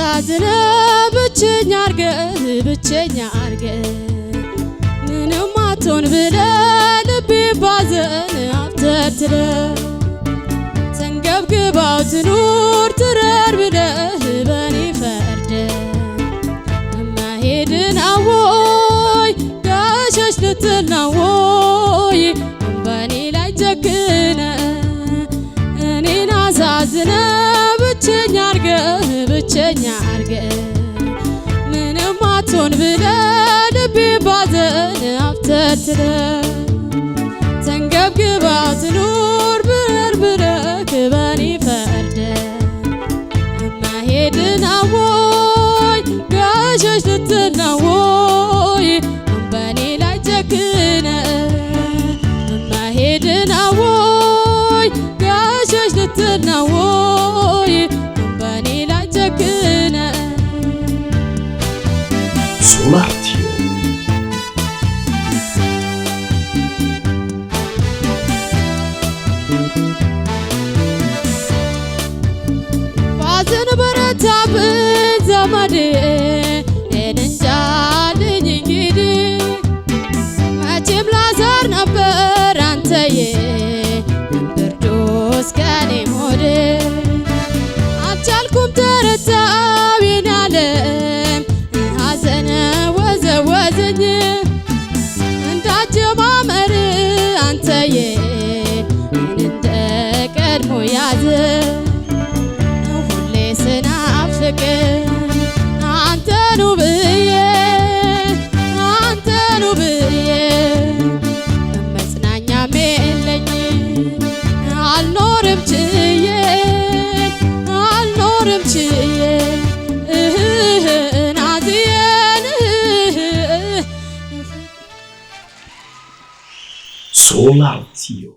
አሳዝነ ብቸኛ አርገ ምንም አትሆን ብለ ልቤ ባዘን አብተርትረ ተንገብግባው ትኑር ትረር ብለህ በኔ ፈርደ መሄድን አወይ ጋሸሽ ልትል ነው ወይ በኔ ላይ ጨክነ እኔን አሳዝነ ብቸኛ አርገ ምንም አትሆን ብለ ልቤ ባዘን አብተርትረ ተንገብግባው ትኑር ብረር ብለህ በኔ ፈርደ መሄድን አወይ ጋሸሽ ልትል ነው ወይ በኔ ላይ ጨክነ መሄድን አወይ ጋሸሽ ልትል ነው ወይ በኔ ላይ ጨክነ Solartio ባዘን በረታብኝ ዘመዴ እንንጃልኝ እንግዲህ መቼም ላዘር ነበር አንተዬ ብርዱስ ከኔ ሞዴ አልቻልኩም ተረታው የኔ ዓለም ሐዘን ወዘወዘኝ እንዳጀማመር አንተዬ እንደ ቀድሞ ያዘ ሁሌ ስናፍቅ አንተኑ ብዬ መጽናኛም የለኝ አልኖርም ችዬ ናዝዬን Solartio